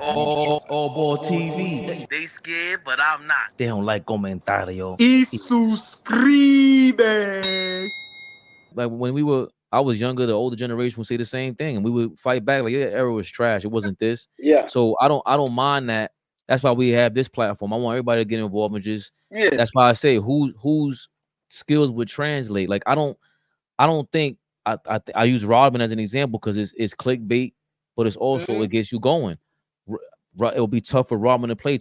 AllBall TV. They scared, but I'm not. They don't like comentario. Y suscribe. Like when I was younger, the older generation would say the same thing, and we would fight back like, "Yeah, era was trash. It wasn't this." Yeah. So I don't mind that. That's why we have this platform. I want everybody to get involved and just. Yeah. That's why I say whose skills would translate. Like I don't think I use Rodman as an example because it's clickbait, but it's also it gets you going. It'll be tough for Rodman to play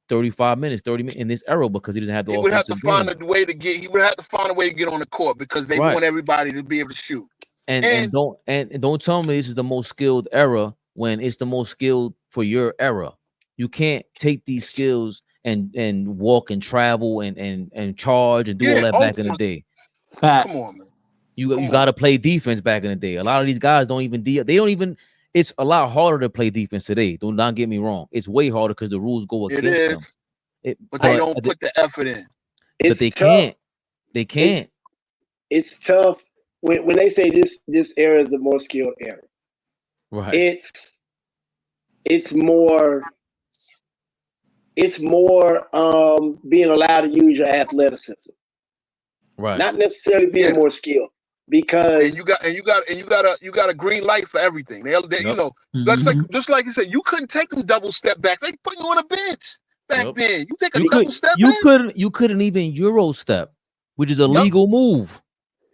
35 minutes, 30 minutes in this era because he doesn't have the. He would have to find a way to get. He would have to find a way to get on the court because they want everybody to be able to shoot. And don't tell me this is the most skilled era when it's the most skilled for your era. You can't take these skills and walk and travel and charge and do all that back in the day. Come on, man. You got to play defense back in the day. A lot of these guys don't even. It's a lot harder to play defense today. Do not get me wrong. It's way harder because the rules go against them. But they don't put the effort in. But they can't. They can't. It's tough when they say this era is the more skilled era. Right. It's more being allowed to use your athleticism. Right. Not necessarily being more skilled. Because you got a green light for everything. They you know, just like you said, you couldn't take them double step backs. They put you on a bench back then. You take a double step back. You couldn't even Euro step, which is a legal move.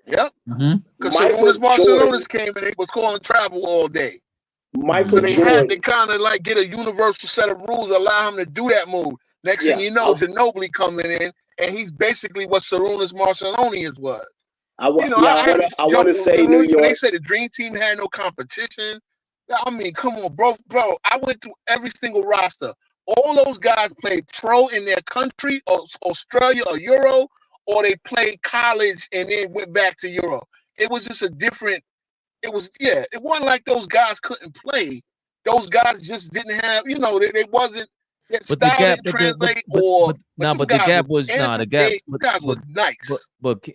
Yep. Because Sarunas Marciulionis came and they was calling travel all day. They had to kind of like get a universal set of rules, allow him to do that move. Next thing you know, Ginobili coming in, and he's basically what Sarunas Marciulionis was. I want to say New York. They said the Dream Team had no competition. I mean, come on, bro. I went through every single roster. All those guys played pro in their country, or Australia or Euro, or they played college and then went back to Euro. It was just a different. It wasn't like those guys couldn't play. Those guys just didn't have, they wasn't. But the gap, the gap was the gap. The gap was nice. But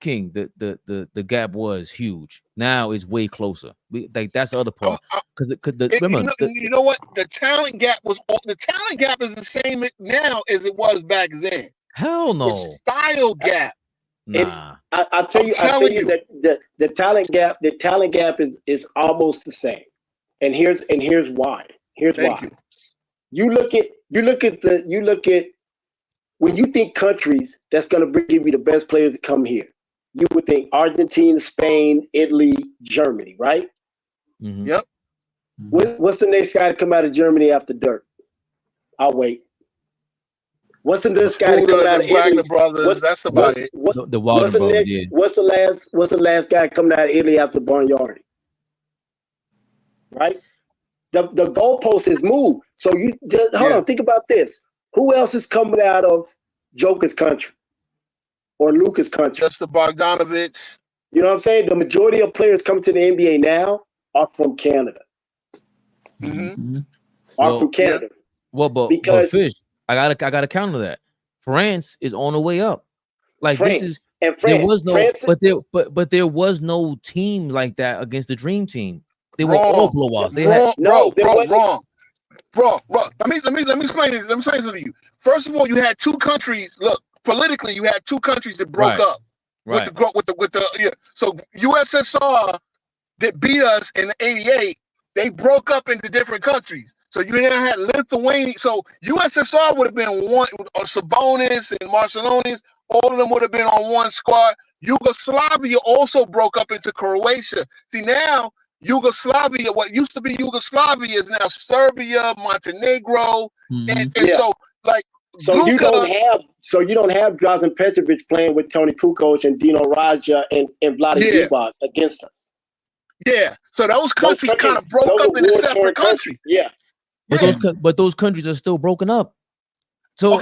King, the gap was huge. Now it's way closer. That's the other part. Remember, you know what? The talent gap is the same now as it was back then. Hell no. The style gap. Nah. I tell you that the talent gap is almost the same. And here's why. You look at when you think countries that's going to give you the best players to come here. You would think Argentina, Spain, Italy, Germany, right? Mm-hmm. Yep. What's the next guy to come out of Germany after Dirk? I'll wait. What's the next guy to come out of Italy? Brothers, that's about it. The Wagner brothers, yeah. What's the last guy coming out of Italy after Bargnardi? Right? The goalpost is moved. So you just hold on, think about this. Who else is coming out of Joker's country? Or Luka's country. Just the Bogdanovich. You know what I'm saying? The majority of players coming to the NBA now are from Canada. From Canada. Well, but Fish, I gotta counter that. France is on the way up. Like France, there was no team like that against the Dream Team. They were all blowouts. Wrong. Bro. Let me explain it. Let me explain it to you. First of all, you had two countries. Look. Politically, you had two countries that broke up with the So USSR that beat us in '88, they broke up into different countries. So you then had Lithuania. So USSR would have been one, or Sabonis and Marciulionis. All of them would have been on one squad. Yugoslavia also broke up into Croatia. See now, Yugoslavia, what used to be Yugoslavia, is now Serbia, Montenegro, and so like. So you don't have Drazen Petrovic playing with Toni Kukoc and Dino Raja and Vlade Divac against us. Yeah. So those countries kind of broke up into separate countries. Yeah. But those countries are still broken up. So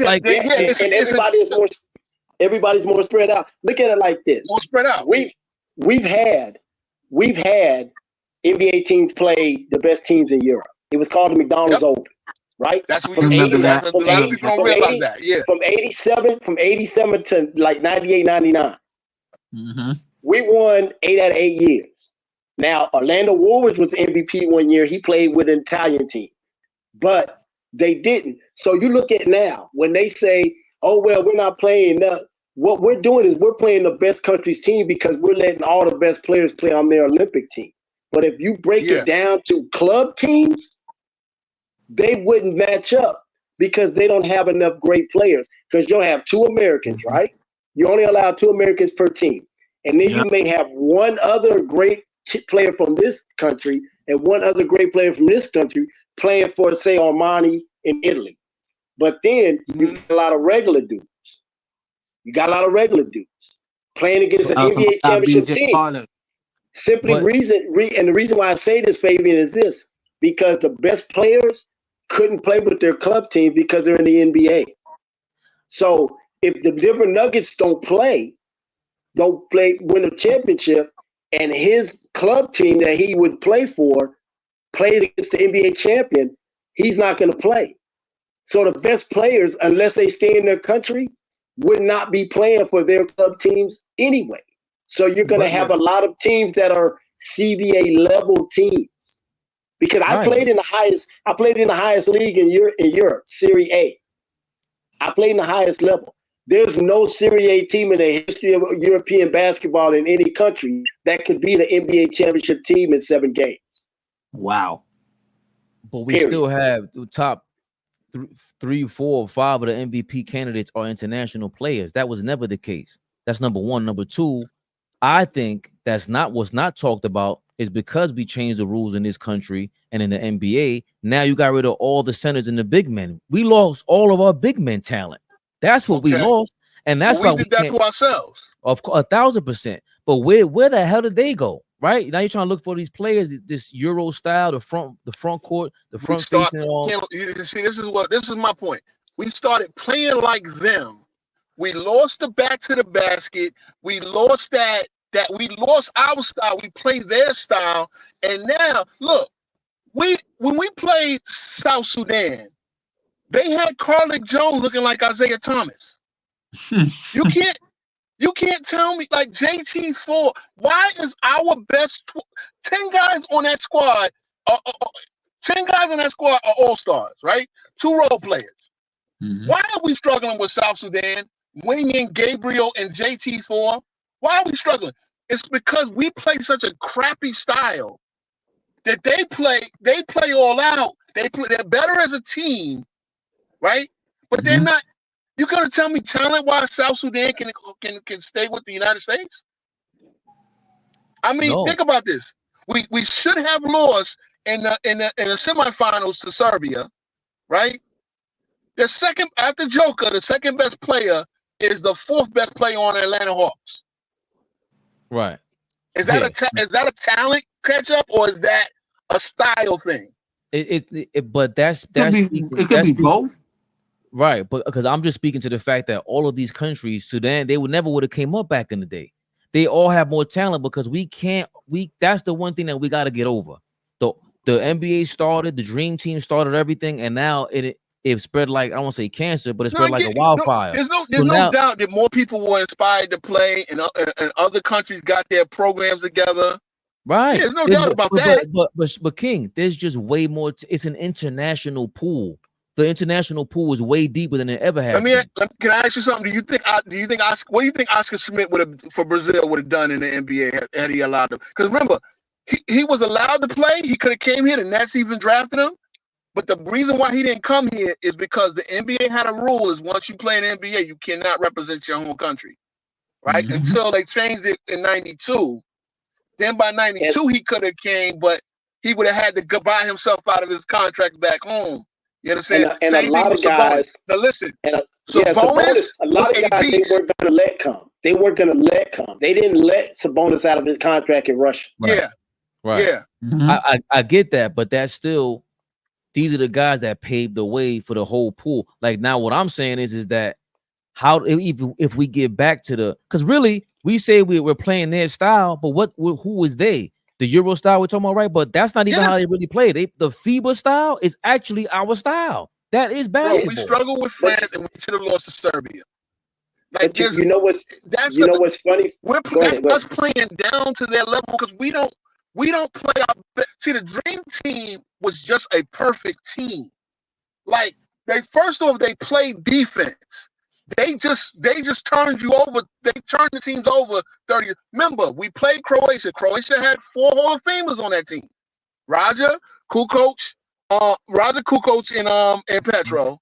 everybody's more spread out. Look at it like this. More spread out. We've had NBA teams play the best teams in Europe. It was called the McDonald's Open. Right? That's what you remember that. A lot of people don't realize that. Yeah. From 87 to like 98, 99. We won 8 out of 8 years. Now, Orlando Woolridge was the MVP one year. He played with an Italian team. but they didn't. So you look at now when they say, "Oh well, we're not playing." What we're doing is we're playing the best country's team because we're letting all the best players play on their Olympic team. But if you break it down to club teams, they wouldn't match up because they don't have enough great players. Because you'll have 2 Americans, right? You only allow 2 Americans per team. And then you may have one other great player from this country and one other great player from this country playing for, say, Armani in Italy. But then you got a lot of regular dudes. You got a lot of regular dudes playing against an NBA championship team. Simply and the reason why I say this, Fabian, is this. Because the best players couldn't play with their club team because they're in the NBA. So if the Denver Nuggets don't win a championship, and his club team that he would play for plays against the NBA champion, he's not going to play. So the best players, unless they stay in their country, would not be playing for their club teams anyway. So you're going to have a lot of teams that are CBA level teams. Because I played in the highest league in Europe, Serie A. I played in the highest level. There's no Serie A team in the history of European basketball in any country that could beat an NBA championship team in 7 games. Wow. But we still have the top 3, 4, or 5 of the MVP candidates are international players. That was never the case. That's number one. Number two, I think that's not what's not talked about is because we changed the rules in this country and in the NBA. Now you got rid of all the centers and the big men. We lost all of our big men talent. That's what we lost, and that's why we did that to ourselves. Of course, 1,000%. But where the hell did they go? Right now, you're trying to look for these players, this Euro style, the front court, the front facing. See, this is my point. We started playing like them. We lost the back to the basket. We lost we lost our style. We played their style, and now look, when we played South Sudan, they had Carlick Jones looking like Isaiah Thomas. You can't tell me like JT4. Why is our best 10 guys on that squad? 10 guys on that squad are all-stars, right? 2 role players. Why are we struggling with South Sudan? Winging Gabriel and JT4. Why are we struggling? It's because we play such a crappy style that they play all out. They're better as a team, right? But they're not. You're gonna tell me talent-wise South Sudan can stay with the United States? I mean, think about this. We should have lost in the semifinals to Serbia, right? The second after Joker, the second best player is the 4th best player on the Atlanta Hawks. Right. Is that a talent catch up, or is that a style thing? But it could be both. Right, but because I'm just speaking to the fact that all of these countries, Sudan, they would never have came up back in the day. They all have more talent because that's the one thing that we got to get over. The NBA started, the Dream Team started everything, and now it spread like, I don't want to say cancer, but it spread like a wildfire. There's no doubt that more people were inspired to play, and other countries got their programs together. Right. Yeah, there's no doubt about that. But King, there's just way more. It's an international pool. The international pool is way deeper than it ever has. Can I ask you something? What do you think Oscar Smith for Brazil would have done in the NBA had he allowed him? Because remember, he was allowed to play. He could have came here. The Nets even drafted him. But the reason why he didn't come here is because the NBA had a rule: is once you play in the NBA, you cannot represent your home country, right? Until they changed it in '92. Then by '92 he could have came, but he would have had to buy himself out of his contract back home. You understand? And a lot of guys. Now listen. Sabonis, a lot of guys they weren't going to let come. They weren't going to let come. They didn't let Sabonis out of his contract in Russia. Right. Yeah. Right. Yeah. I get that, but that's still, these are the guys that paved the way for the whole pool. Like now, what I'm saying is that how if we get back to because really we say we're playing their style, but who was they? The Euro style we're talking about, right? But that's not even how they really play. The FIBA style is actually our style. That is basketball. Bro, we struggle with France, and we should have lost to Serbia. Like you know what's funny? That's us playing down to their level because we don't play our best. See, the Dream Team was just a perfect team. Like they first off, they play defense. They just turned you over. They turned the teams over 30. Remember, we played Croatia. Croatia had 4 Hall of Famers on that team. Roger Kukoc, and Petro.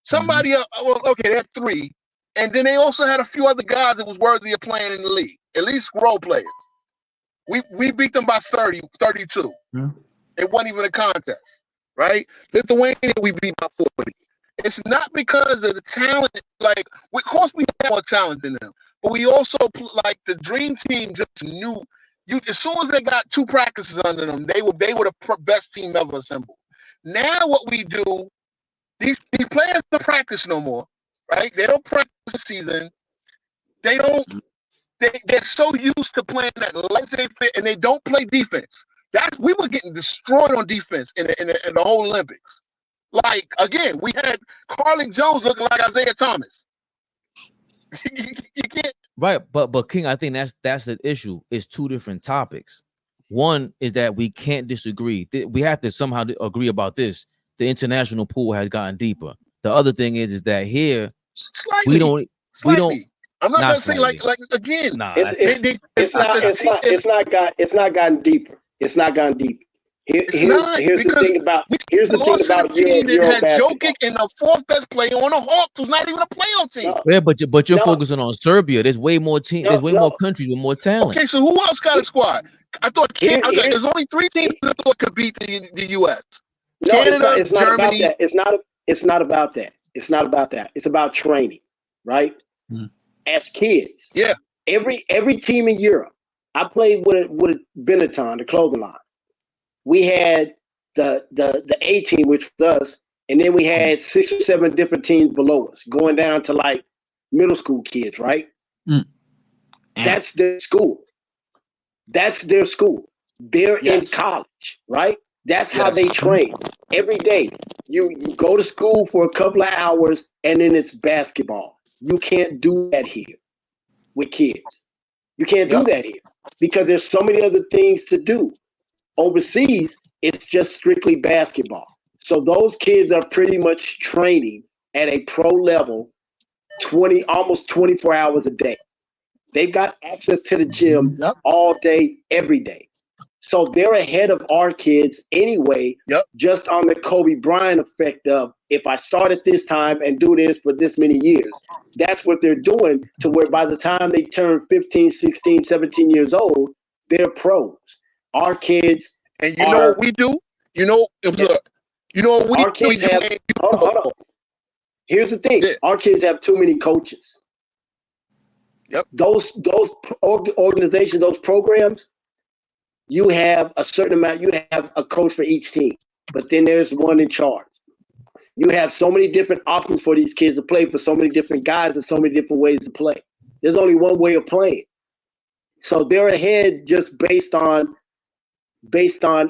Somebody else, okay, they had 3. And then they also had a few other guys that was worthy of playing in the league, at least role players. We beat them by 32. Yeah. It wasn't even a contest, right? Lithuania, we beat by 40. It's not because of the talent. Like, of course, we have more talent than them, but we also like the dream team just knew you. As soon as they got 2 practices under them, they were the best team ever assembled. Now, what we do, these players don't practice no more, right? They don't practice the season. They don't. They're so used to playing that laissez fit, and they don't play defense. We were getting destroyed on defense in the whole Olympics. Like, again, we had Carling Jones looking like Isaiah Thomas. You can't. Right, but King, I think that's the issue. It's 2 different topics. One is that we can't disagree. We have to somehow agree about this. The international pool has gotten deeper. The other thing is that here Slightly. we don't. I'm not gonna say like again. Nah, it's not gotten deeper. It's not gotten deeper. Here's the thing about team that had Euro Jokic and the 4th best player on the Hawks who's not even a playoff team. Yeah, but you're focusing on Serbia. There's way more teams. There's way more countries with more talent. Okay, so who else got a squad? I thought there's only 3 teams that could beat the U.S. No, Canada, it's not Germany. about that. It's not about that. It's not about that. It's about training, right? As kids, yeah. Every team in Europe. I played with Benetton, the clothing line. We had the A team, which was us, and then we had 6 or 7 different teams below us, going down to like middle school kids, right? That's their school. That's their school. They're in college, right? That's how they train every day. You go to school for a couple of hours, and then it's basketball. You can't do that here with kids. You can't do that here because there's so many other things to do. Overseas, it's just strictly basketball. So those kids are pretty much training at a pro level almost 24 hours a day. They've got access to the gym all day, every day. So they're ahead of our kids anyway, just on the Kobe Bryant effect of if I start at this time and do this for this many years. That's what they're doing to where by the time they turn 15, 16, 17 years old, they're pros. Our kids, and know what we do? You know what we our kids have. Hold on. Here's the thing: our kids have too many coaches. Those organizations, those programs, you have a certain amount. You have a coach for each team, but then there's one in charge. You have so many different options for these kids to play for so many different guys and so many different ways to play. There's only one way of playing, so they're ahead just based on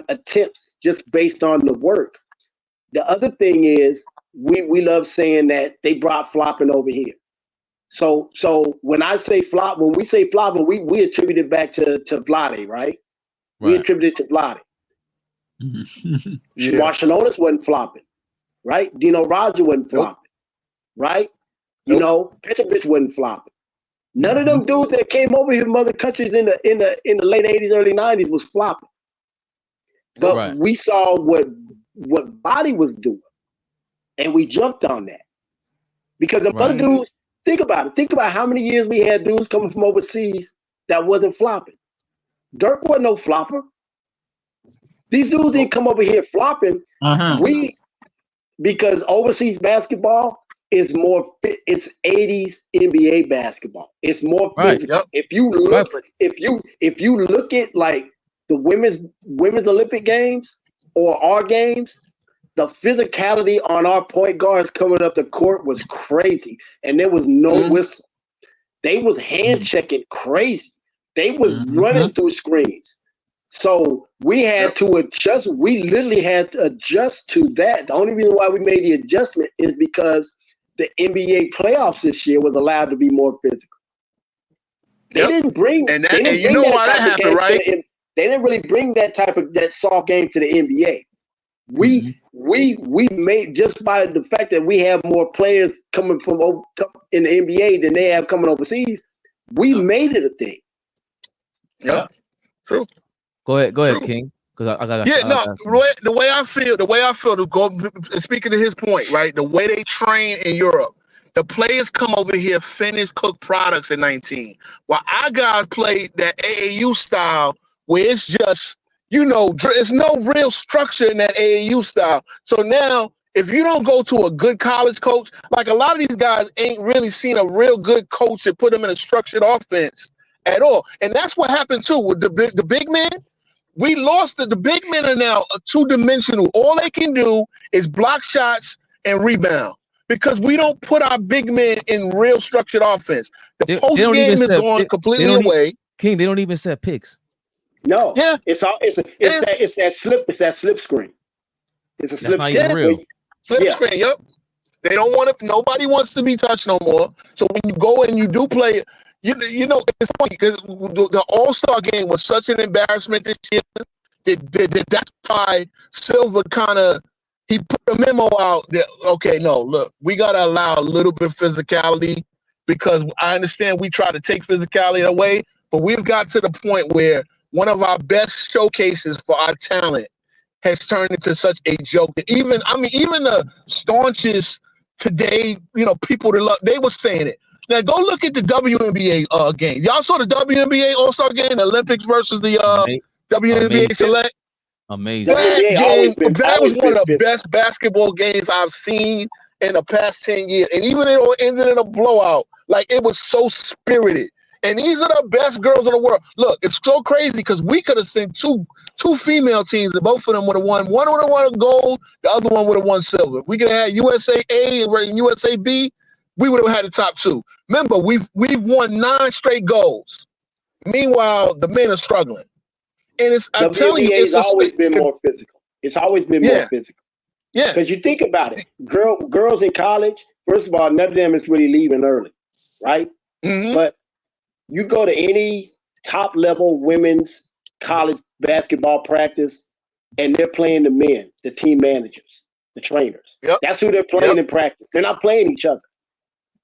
attempts, just based on the work. The other thing is we love saying that they brought flopping over here. So when we say flopping, we attribute it back to Vlade, right? We attribute it to Vlade. Marcianonis wasn't flopping, right? Dino Roger wasn't flopping, right? You know, Petrovic wasn't flopping. None of them dudes that came over here from other countries in the late 80s, early 90s was flopping. But we saw what Body was doing, and we jumped on that. Because the other dudes, think about it. Think about how many years we had dudes coming from overseas that wasn't flopping. Dirk wasn't no flopper. These dudes didn't come over here flopping. Because overseas basketball is more fit. It's 80s NBA basketball. It's more physical. If you look at like the women's Olympic games or our games, the physicality on our point guards coming up the court was crazy, and there was no whistle. They was hand checking crazy. They was running through screens. So we had to adjust. We literally had to adjust to that. The only reason why we made the adjustment is because the NBA playoffs this year was allowed to be more physical. They didn't bring, and you know why that happened, right? They didn't really bring that soft game to the NBA. We made, just by the fact that we have more players coming from in the NBA than they have coming overseas. We made it a thing. Yep. True. Go ahead, True. King. Because I got the way I feel to go. Speaking to his point, right? The way they train in Europe, the players come over here, finish cooked products at 19, while our guys play that AAU style where it's just, it's no real structure in that AAU style. So now, if you don't go to a good college coach, like a lot of these guys ain't really seen a real good coach that put them in a structured offense at all. And that's what happened too with the big men. We lost the big men are now two-dimensional. All they can do is block shots and rebound because we don't put our big men in real structured offense. The post game is going completely away. King, they don't even set picks. No, yeah, it's that slip screen. It's a slip screen. Slip screen. Yep. They don't want to. Nobody wants to be touched no more. So when you go and you do play, it's funny because the All-Star game was such an embarrassment this year. That's why Silver he put a memo out that, okay, no, look, we got to allow a little bit of physicality because I understand we try to take physicality away, but we've got to the point where one of our best showcases for our talent has turned into such a joke. Even the staunchest today, people that love, they were saying it. Now go look at the WNBA game. Y'all saw the WNBA All-Star game, the Olympics versus the WNBA Select. Amazing. That was one of the best basketball games I've seen in the past 10 years. And even though it ended in a blowout, like it was so spirited. And these are the best girls in the world. Look, it's so crazy because we could have sent two female teams and both of them would have won. One would have won gold, the other one would have won silver. If we could have had USA A and USA B, we would have had the top two. Remember, we've won 9 straight golds. Meanwhile, the men are struggling. And I'm telling you, it's always been more physical. It's always been more physical. Yeah. Because you think about it, girls in college, first of all, none of them is really leaving early, right? Mm-hmm. But you go to any top level women's college basketball practice, and they're playing the men, the team managers, the trainers. Yep. That's who they're playing in practice. They're not playing each other.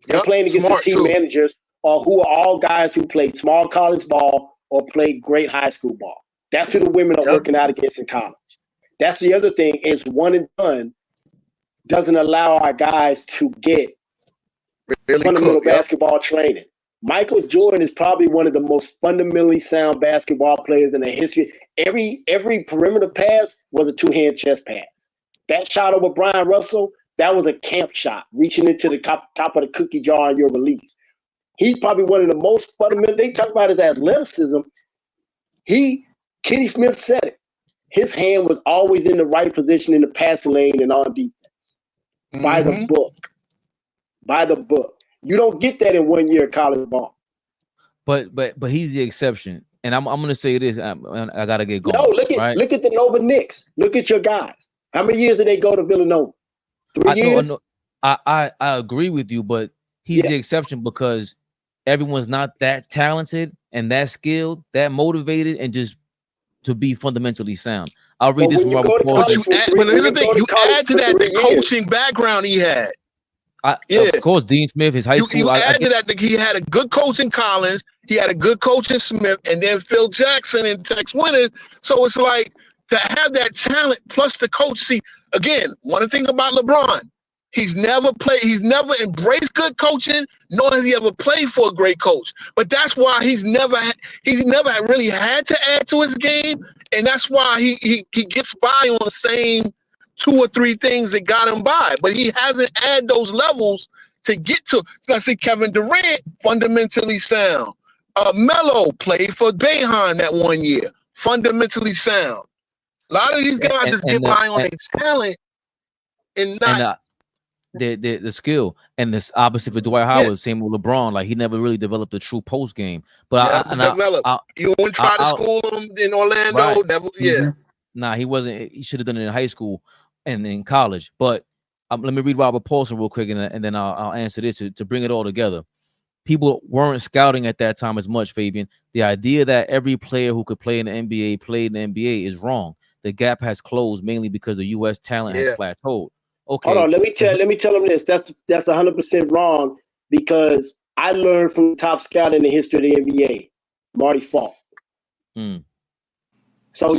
They're playing against the team managers, or who are all guys who played small college ball or played great high school ball. That's who the women are working out against in college. That's the other thing is one and done doesn't allow our guys to get fundamental basketball training. Michael Jordan is probably one of the most fundamentally sound basketball players in the history. Every perimeter pass was a two-hand chest pass. That shot over Brian Russell, that was a camp shot, reaching into the top of the cookie jar on your release. He's probably one of the most fundamental. They talk about his athleticism. Kenny Smith said it. His hand was always in the right position in the passing lane and on defense. By the book. By the book. You don't get that in 1 year of college ball. But he's the exception. And I'm going to say this. I got to get going. No, look at the Nova Knicks. Look at your guys. How many years did they go to Villanova? 3 years? I agree with you, but he's the exception because everyone's not that talented and that skilled, that motivated, and just to be fundamentally sound. I'll read this from Robert Paulson. But here's the thing, you add to that the coaching background he had. Of course, Dean Smith, his high school. You add to that he had a good coach in Collins, he had a good coach in Smith, and then Phil Jackson and Tex Winter. So it's like to have that talent plus the coach. See, again, one thing about LeBron, he's never embraced good coaching, nor has he ever played for a great coach. But that's why he's never really had to add to his game, and that's why he gets by on the same 2 or 3 things that got him by. But he hasn't added those levels to get to. Let's see, Kevin Durant, fundamentally sound. Melo played for Bayhan that 1 year, fundamentally sound. A lot of these guys just get by on their talent and not. The skill, and this opposite for Dwight Howard, same with LeBron. Like he never really developed a true post game. But you wouldn't try to school him in Orlando. Right. Never, Nah, he wasn't. He should have done it in high school and in college. But let me read Robert Paulson real quick, and then I'll answer this to bring it all together. People weren't scouting at that time as much, Fabian. The idea that every player who could play in the NBA played in the NBA is wrong. the gap has closed mainly because the U.S. talent has plateaued. Okay. Hold on. Let me tell them this. That's 100% wrong, because I learned from the top scout in the history of the NBA, Marty Falk. So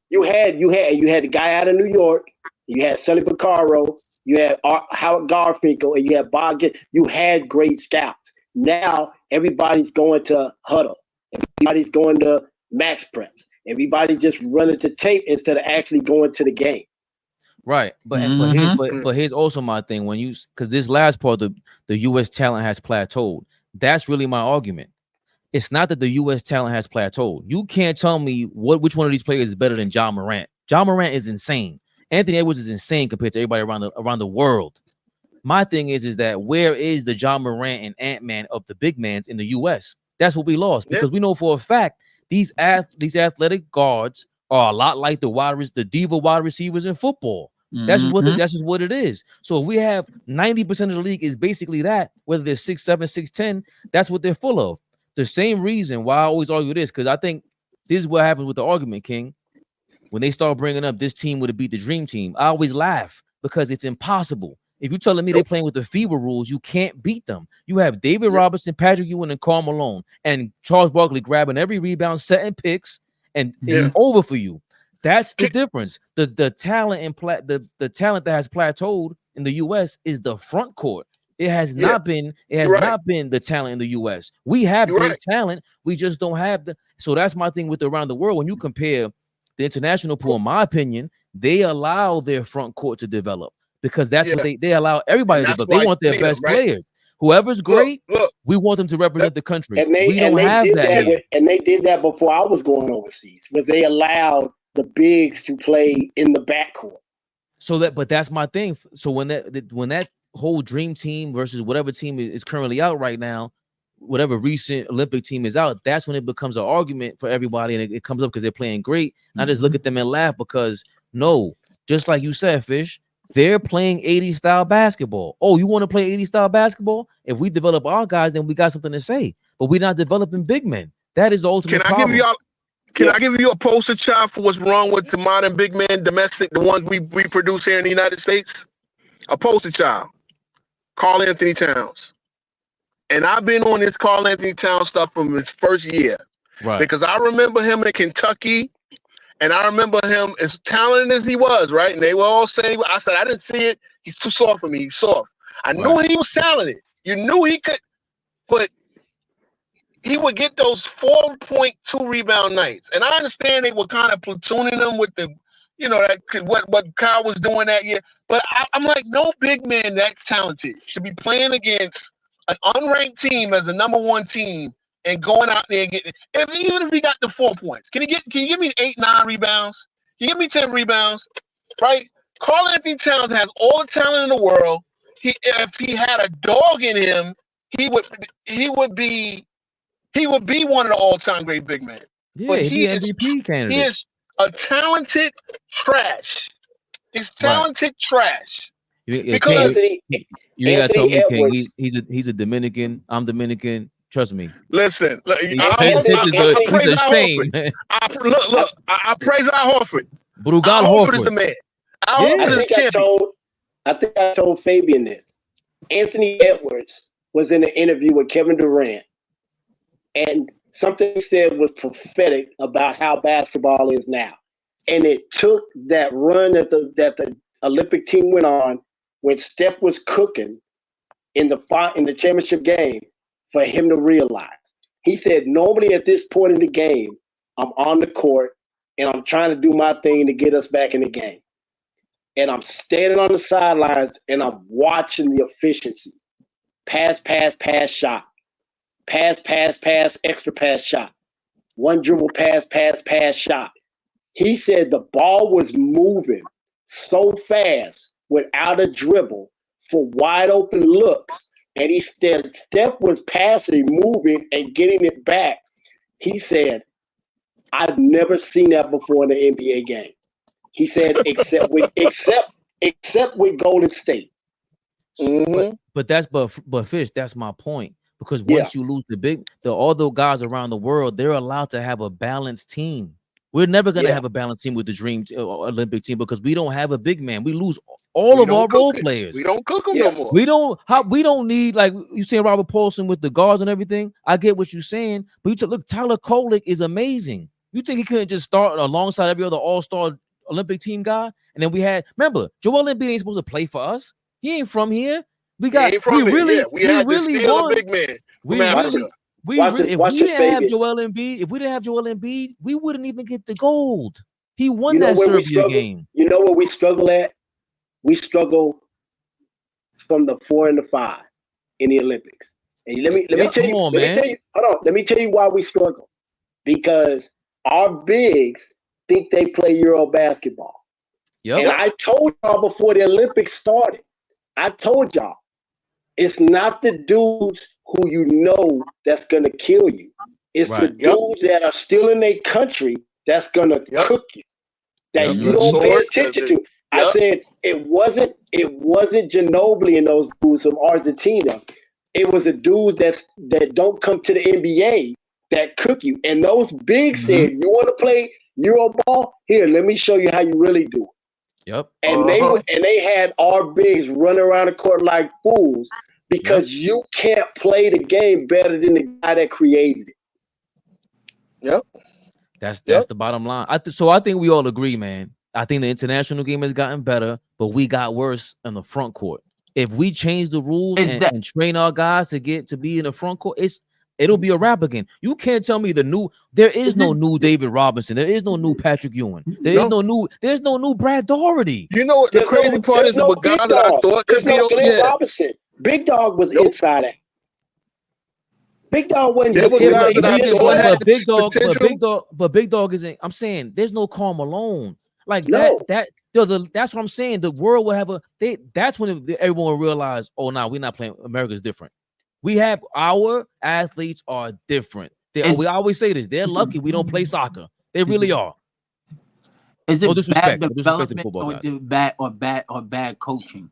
you had the guy out of New York, you had Sonny Vaccaro, you had Howard Garfinkel, and you had Bob. You had great scouts. Now everybody's going to huddle. Everybody's going to max preps. Everybody just running to tape instead of actually going to the game. Right, but here's also my thing, because this last part, the U.S. talent has plateaued. That's really my argument. It's not that the U.S. talent has plateaued. You can't tell me which one of these players is better than John Morant. John Morant is insane. Anthony Edwards is insane compared to everybody around the world. My thing is that where is the John Morant and Ant-Man of the big mans in the U.S.? That's what we lost, because we know for a fact these athletic guards are a lot like the diva wide receivers in football. That's just what it is. So if we have 90% of the league is basically that, whether they're 6'7", 6'10", that's what they're full of. The same reason why I always argue this, because I think this is what happens with the argument, King. When they start bringing up this team would have beat the dream team, I always laugh, because it's impossible. If you're telling me they're playing with the FIBA rules, you can't beat them. You have David Robinson, Patrick Ewing, and Karl Malone, and Charles Barkley grabbing every rebound, setting picks, and it's over for you. That's the difference. The talent the talent that has plateaued in the U.S. is the front court. It has not been. It has not been the talent in the U.S. We have great talent. We just don't have the. So that's my thing with around the world. When you compare the international pool, in my opinion, they allow their front court to develop, because that's what they allow everybody to develop. They want their best players. Whoever's great, we want them to represent the country. And we don't have that. And they did that before I was going overseas, was they allowed the bigs to play in the backcourt. But that's my thing. So when that whole dream team versus whatever team is currently out right now, whatever recent Olympic team is out, that's when it becomes an argument for everybody, and it comes up because they're playing great. And I just look at them and laugh, because just like you said, Fish, they're playing 80s style basketball. Oh, you want to play 80s style basketball? If we develop our guys, then we got something to say. But we're not developing big men. That is the ultimate problem. Can I give you a poster child for what's wrong with the modern big man, domestic, the ones we produce here in the United States? A poster child. Karl Anthony Towns. And I've been on this Karl Anthony Towns stuff from his first year. Right. Because I remember him in Kentucky, and I remember him as talented as he was, right? And they were all saying, I said, I didn't see it. He's too soft for me. He's soft. I knew he was talented. You knew he could, but he would get those 4.2 rebound nights. And I understand they were kind of platooning him with the, what Kyle was doing that year. But I'm like, no big man that talented should be playing against an unranked team as the #1 team and going out there and getting, even if he got the 4 points. Can you give me 8, 9 rebounds? Can you give me 10 rebounds? Right? Karl Anthony Towns has all the talent in the world. If he had a dog in him, he would be one of the all-time great big men. Yeah, but he is MVP candidate. He is a talented trash. He's talented trash. Because you ain't gotta tell me, King. He's a Dominican. I'm Dominican. Trust me. Listen, look, I praise Al Horford. Brugal Horford is the man. Al Horford is the champion. I think I told Fabian this. Anthony Edwards was in an interview with Kevin Durant, and something he said was prophetic about how basketball is now. And it took that run that the Olympic team went on when Steph was cooking in the championship game for him to realize. He said, normally at this point in the game, I'm on the court and I'm trying to do my thing to get us back in the game. And I'm standing on the sidelines and I'm watching the efficiency. Pass, shot. Pass, extra pass, shot. One dribble, pass, shot. He said the ball was moving so fast without a dribble for wide open looks. And he said Steph was passing, moving, and getting it back. He said, I've never seen that before in an NBA game. He said, except with Golden State. Mm-hmm. But Fish, that's my point. Because once you lose all the guys around the world, they're allowed to have a balanced team. We're never gonna have a balanced team with the dream Olympic team because we don't have a big man. We lose all of our role players. We don't cook them no more. We don't need, like you saying, Robert Paulson with the guards and everything. I get what you're saying, but look, Tyler Kolek is amazing. You think he couldn't just start alongside every other all-star Olympic team guy? And then remember, Joel Embiid ain't supposed to play for us. He ain't from here. We had to steal a big man. If we didn't have Joel Embiid, we wouldn't even get the gold. He won that Serbia game. You know where we struggle at? We struggle from the 4 and the 5 in the Olympics. And let me tell you. Hold on. Let me tell you why we struggle. Because our bigs think they play Euro basketball. And I told y'all before the Olympics started, I told y'all, it's not the dudes who you know that's going to kill you. It's the dudes that are still in their country that's going to cook you, that you don't pay attention to. I said it wasn't Ginobili and those dudes from Argentina. It was the dudes that don't come to the NBA that cook you. And those bigs said, you want to play Euro ball? Here, let me show you how you really do it. And they had our bigs running around the court like fools because you can't play the game better than the guy that created it. That's the bottom line. So I think we all agree, man. I think the international game has gotten better, but we got worse in the front court. If we change the rules and train our guys to be in the front court, it'll be a wrap again. You can't tell me there is no new David Robinson. There is no new Patrick Ewing. There's no new Brad Doherty. You know what the crazy part is? The guy that I thought could be Glenn Robinson. Big Dog was inside out. Big Dog wasn't but Big Dog isn't. I'm saying there's no Karl Malone. Like that's what I'm saying. The world will have that's when everyone will realize, oh, no, we're not playing. America's different. We have our athletes are different. We always say this. They're lucky we don't play soccer. They really are. Is it bad development or bad coaching?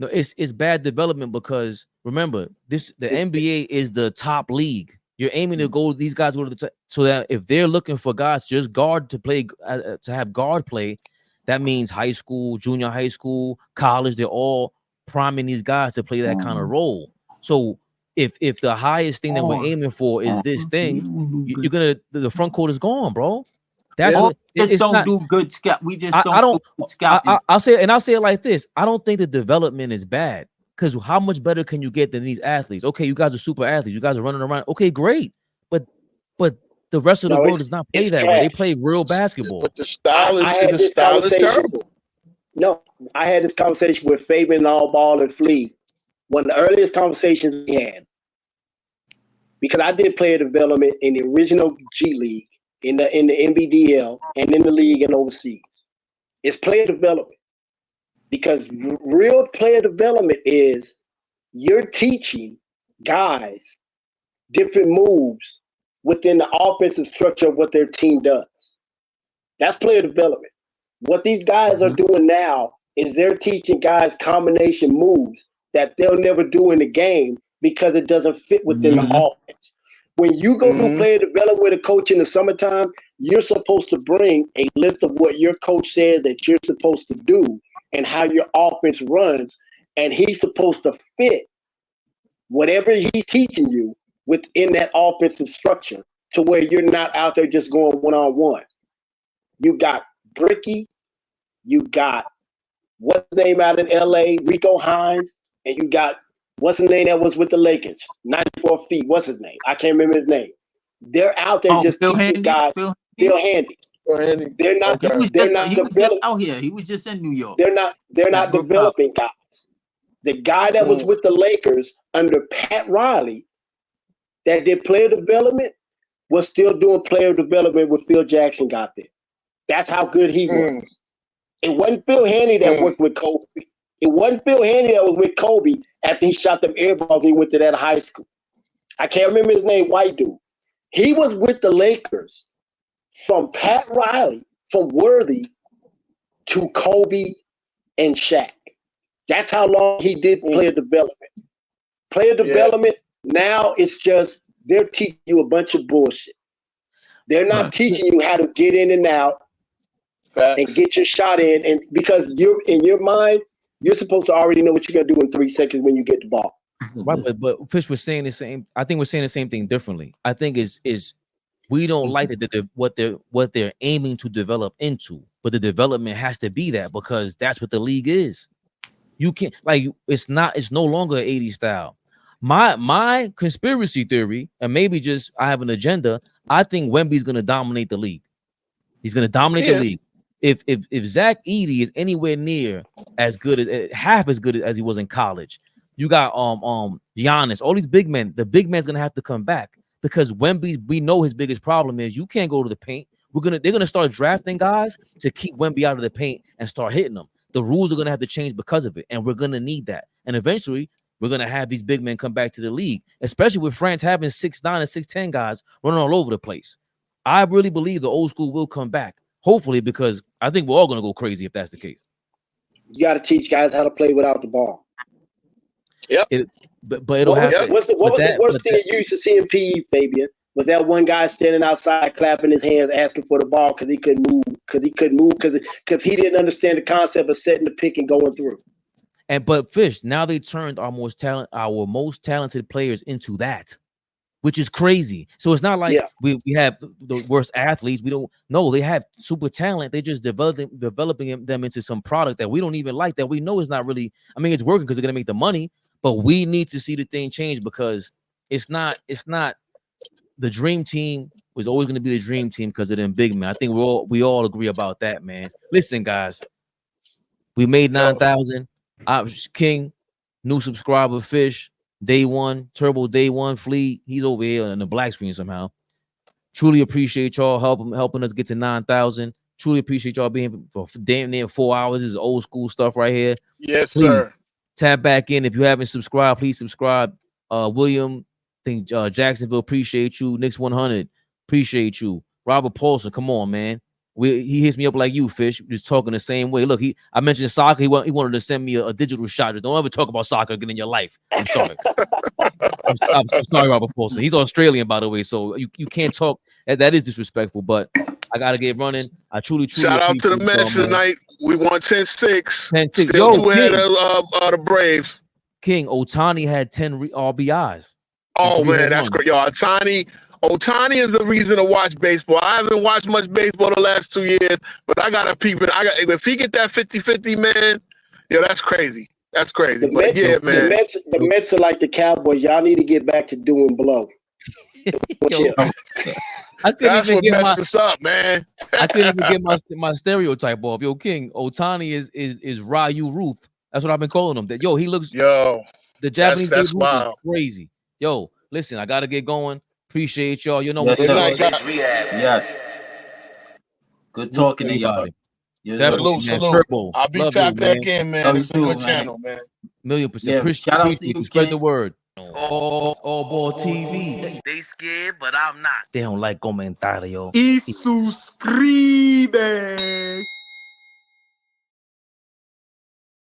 No, it's bad development because remember the NBA is the top league. You're aiming to go. These guys go to the top, so that if they're looking for guys just guard to play to have guard play, that means high school, junior high school, college. They're all priming these guys to play that kind of role. So if the highest thing that we're aiming for is this thing, you're gonna the front court is gone, bro. That's what it's don't not, do good scout. We just don't do good scouting. I'll say it like this. I don't think the development is bad. Because how much better can you get than these athletes? Okay, you guys are super athletes. You guys are running around. Okay, great. But the rest of the world does not play that way. They play real basketball. But the style is terrible. No, I had this conversation with Fabian, AllBall, and Flea. One of the earliest conversations we had. Because I did player development in the original G League, in the NBDL, and in the league and overseas. It's player development. Because real player development is you're teaching guys different moves within the offensive structure of what their team does. That's player development. What these guys are doing now is they're teaching guys combination moves that they'll never do in the game because it doesn't fit within the offense. When you go to player development with a coach in the summertime, you're supposed to bring a list of what your coach said that you're supposed to do and how your offense runs, and he's supposed to fit whatever he's teaching you within that offensive structure to where you're not out there just going one-on-one. You got Bricky, you got what's his name out in LA, Rico Hines, and you got what's his name that was with the Lakers, 94 feet, what's his name? I can't remember his name. They're out there just teaching guys. Bill Handy. They're not. He was just out here. He was just in New York. They're not developing guys. The guy that was with the Lakers under Pat Riley, that did player development, was still doing player development when Phil Jackson got there. That's how good he was. It wasn't Phil Handy that worked with Kobe. It wasn't Phil Handy that was with Kobe after he shot them air balls and he went to that high school. I can't remember his name. White dude. He was with the Lakers. From Pat Riley, from Worthy to Kobe and Shaq. That's how long he did player development. Player development, now it's just they're teaching you a bunch of bullshit. They're not teaching you how to get in and out and get your shot in. And because you're in your mind, you're supposed to already know what you're gonna do in 3 seconds when you get the ball. Right, but Fish was saying the same. I think we're saying the same thing differently. I think is we don't like what they're aiming to develop into, but the development has to be that because that's what the league is. You can't it's no longer an 80s style. My conspiracy theory, and maybe just I have an agenda. I think Wemby's gonna dominate the league. He's gonna dominate the league. If Zach Edey is anywhere near as good as half as good as he was in college, you got Giannis, all these big men. The big man's gonna have to come back because Wemby, we know his biggest problem is you can't go to the paint. They're gonna start drafting guys to keep Wemby out of the paint and start hitting them. The rules are gonna have to change because of it, and we're gonna need that. And eventually, we're gonna have these big men come back to the league, especially with France having 6'9" and 6'10" guys running all over the place. I really believe the old school will come back. Hopefully, because I think we're all gonna go crazy if that's the case. You got to teach guys how to play without the ball. Yep. But it'll have. What was the worst thing you used to see in PE, Fabian? Was that one guy standing outside clapping his hands, asking for the ball because he couldn't move, because he didn't understand the concept of setting the pick and going through. But Fish, now they turned our most talented players into that, which is crazy. So it's not like we have the worst athletes. We don't know they have super talent. They just developing them into some product that we don't even like, that we know is not really. I mean, it's working because they're gonna make the money, but we need to see the thing change because it's not. The dream team was always going to be the dream team because of them big men. I think we all agree about that, man. Listen, guys, we made 9,000. King, new subscriber, Fish, Day One, Turbo Day One, Fleet. He's over here on the black screen somehow. Truly appreciate y'all helping us get to 9,000. Truly appreciate y'all being for damn near 4 hours. This is old school stuff right here. Yes, please, sir. Tap back in if you haven't subscribed. Please subscribe. William. Think Jacksonville, appreciate you. Knicks 100, appreciate you. Robert Paulson, come on, man. He hits me up like you, Fish. Just talking the same way. Look, I mentioned soccer. He wanted to send me a digital shot. Just don't ever talk about soccer again in your life. I'm sorry. I'm sorry, Robert Paulson. He's Australian, by the way, so you can't talk. That is disrespectful. But I gotta get running. I truly shout out to the Mets tonight. We won 10-6. 10-6. Still two ahead of the Braves. King Ohtani had 10 RBIs. Oh man, that's great. Yo, Ohtani is the reason to watch baseball. I haven't watched much baseball the last 2 years, but I gotta peep it. If he get that 50-50, man, yo, that's crazy. That's crazy. But man. The Mets are like the Cowboys. Y'all need to get back to doing blow. That's what messed us up, man. I couldn't even get my stereotype off. Yo, King, Ohtani is Ryu Ruth. That's what I've been calling him. That he looks the Japanese dude is crazy. Yo, listen, I gotta get going. Appreciate y'all. You know what? Yes. Good talking to y'all. Salute. I'll be tapped back in, man. It's a good channel, man. 1,000,000%. Shout out to you. Spread the word. AllBall TV. They scared, but I'm not. They don't like comentario. Y suscribe.